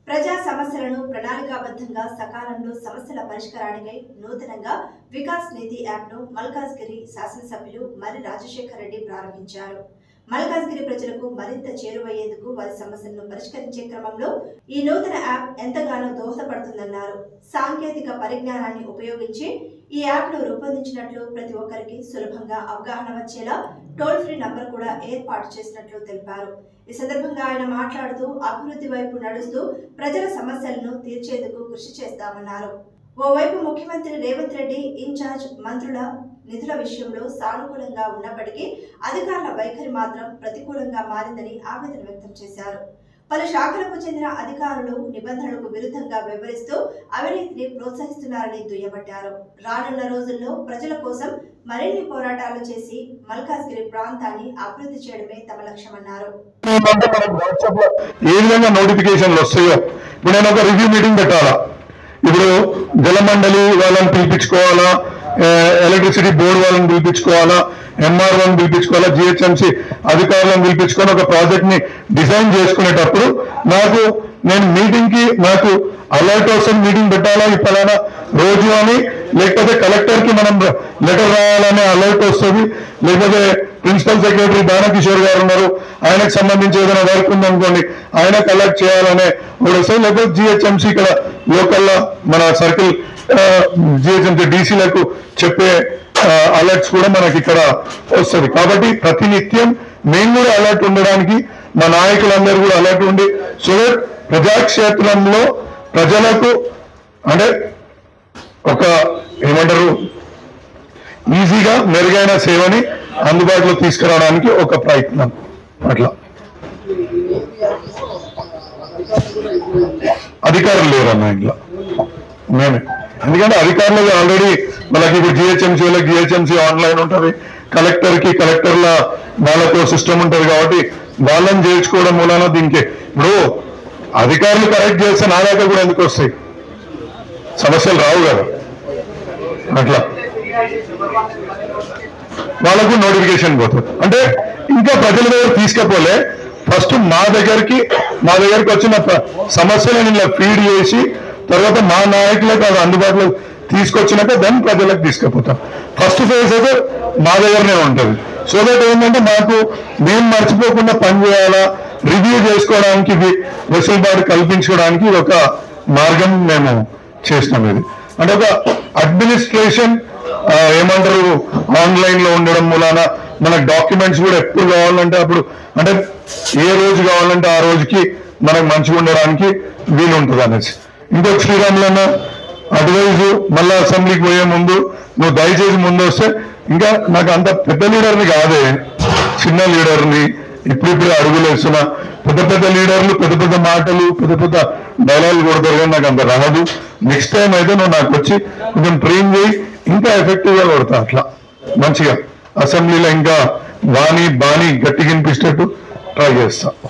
ప్రజా సమస్యలను ప్రణాళికాబద్ధంగా సకాలంలో సమస్యల పరిష్కారానికై నూతనంగా వికాస్ నిధి యాప్ను మల్కాజ్గిరి శాసనసభ్యులు మరి రాజశేఖర్ రెడ్డి ప్రారంభించారు. మల్కాజ్గిరి ప్రజలకు మరింత చేరువయ్యేందుకు వారి సమస్యలను పరిష్కరించే క్రమంలో ఈ నూతన యాప్ ఎంతగానో దోహదపడుతుందన్నారు. సాంకేతిక పరిజ్ఞానాన్ని ఉపయోగించి ఈ యాప్ను రూపొందించినట్లు, ప్రతి ఒక్కరికి సులభంగా అవగాహన వచ్చేలా టోల్ ఫ్రీ నంబర్ కూడా ఏర్పాటు చేసినట్లు తెలిపారు. ఈ సందర్భంగా ఆయన మాట్లాడుతూ అభివృద్ధి వైపు నడుస్తూ ప్రజల సమస్యలను తీర్చేందుకు కృషి చేస్తామన్నారు. ఓవైపు ముఖ్యమంత్రి రేవంత్ రెడ్డి ఇన్ఛార్జ్ మంత్రుల నిధుల విషయంలో సానుకూలంగా ఉన్నప్పటికీ అధికారుల వైఖరి మాత్రం ప్రతికూలంగా మారిందని ఆవేదన వ్యక్తం చేశారు. పలు శాఖలకు చెందిన అధికారులు నిబంధనలకు విరుద్ధంగా వ్యవహరిస్తూ అవినీతిని ప్రోత్సహిస్తున్నారని దుయ్యబట్టారు. రానున్న రోజుల్లో ప్రజల కోసం మరిన్ని పోరాటాలు చేసి మల్కాజ్గిరి ప్రాంతాన్ని అభివృద్ధి చేయడమే తమ లక్ష్యమన్నారు. ఏ విధంగా నోటిఫికేషన్లు వస్తాయో ఇప్పుడు నేను ఒక రివ్యూ మీటింగ్ పెట్టాలా, ఇప్పుడు జలమండలి వాళ్ళని పిలిపించుకోవాలా, ఎలక్ట్రిసిటీ బోర్డు వాళ్ళని పిలిపించుకోవాలా, ఎంఆర్ఓని పిలిపించుకోవాలా, జిహెచ్ఎంసీ అధికారులను పిలిపించుకొని ఒక ప్రాజెక్ట్ ని డిజైన్ చేసుకునేటప్పుడు నేను మీటింగ్ కి నాకు అలర్ట్ వస్తుంది, మీటింగ్ పెట్టాలా ఈ ఫలానా రోజు అని, లేకపోతే కలెక్టర్ కి మనం లెటర్ రాయాలనే అలర్ట్ వస్తుంది, లేకపోతే ప్రిన్సిపల్ సెక్రటరీ దానకిషోర్ గారు ఉన్నారు, ఆయనకు సంబంధించి ఏదైనా వర్క్ ఉందనుకోండి ఆయనకు అలర్ట్ చేయాలనే ఒకటి వస్తుంది, లేకపోతే జిహెచ్ఎంసీ ఇక్కడ లోకల్లో మన సర్కిల్ జిహెచ్ఎంసీ డీసీలకు చెప్పే అలర్ట్స్ కూడా మనకి ఇక్కడ వస్తుంది. కాబట్టి ప్రతినిత్యం మేము కూడా అలర్ట్ ఉండడానికి మా నాయకులందరూ కూడా అలర్ట్ ఉండి సో దట్ ప్రజాక్షేత్రంలో ప్రజలకు అంటే ఒక ఏమంటారు ఈజీగా మెరుగైన సేవని అందుబాటులో తీసుకురావడానికి ఒక ప్రయత్నం. అట్లా అధికారులు లేరమ్మా ఇంట్లో మేమే, ఎందుకంటే అధికారులు ఆల్రెడీ మనకి ఇప్పుడు జిహెచ్ఎంసీ వాళ్ళకి జిహెచ్ఎంసీ ఆన్లైన్ ఉంటుంది, కలెక్టర్ల వాళ్ళకు సిస్టమ్ ఉంటుంది, కాబట్టి వాళ్ళని చేర్చుకోవడం మూలాన దీనికి ఇప్పుడు అధికారులు కరెక్ట్ చేస్తే నా దగ్గర కూడా ఎందుకు వస్తాయి, సమస్యలు రావు కదా. అట్లా వాళ్ళకు నోటిఫికేషన్ పోతుంది. అంటే ఇంకా ప్రజల దగ్గర తీసుకపోలే, ఫస్ట్ మా దగ్గరికి వచ్చిన సమస్యలను ఇలా ఫీడ్ చేసి తర్వాత మా నాయకులకు అది అందుబాటులో తీసుకొచ్చినాక దాన్ని ప్రజలకు తీసుకుపోతాం. ఫస్ట్ ఫేజ్ అయితే మా దగ్గరనే ఉంటుంది. సో దట్ ఏంటంటే మేము మర్చిపోకుండా పనిచేయాలా, రివ్యూ చేసుకోవడానికి వెసులుబాటు కల్పించుకోవడానికి ఒక మార్గం మేము చేసినాం. ఇది అంటే ఒక అడ్మినిస్ట్రేషన్ ఏమంటారు ఆన్లైన్ లో ఉండడం మూలాన మనకు డాక్యుమెంట్స్ కూడా ఎప్పుడు కావాలంటే అప్పుడు, అంటే ఏ రోజు కావాలంటే ఆ రోజుకి మనకు మంచిగా ఉండడానికి వీలు ఉంటుంది అనేసి. ఇంకొక శ్రీరాములన్న అడ్వైజ్ మళ్ళా అసెంబ్లీకి పోయే ముందు నువ్వు దయచేసి ముందు వస్తే, ఇంకా నాకు అంత పెద్ద లీడర్ని కాదే, చిన్న లీడర్ని ఇప్పుడు అడుగులు వేస్తున్నా. పెద్ద లీడర్లు పెద్ద మాటలు పెద్ద డైలాగులు కొడతారు కానీ నాకు అంత రాదు. నెక్స్ట్ టైం అయితే నువ్వు నాకు వచ్చి కొంచెం ట్రైన్ చేయి, ఇంకా ఎఫెక్టివ్ గా కొడతా. అట్లా మంచిగా అసెంబ్లీలో ఇంకా బాణి గట్టిగా వినిపిస్తట్టు ట్రై చేస్తా.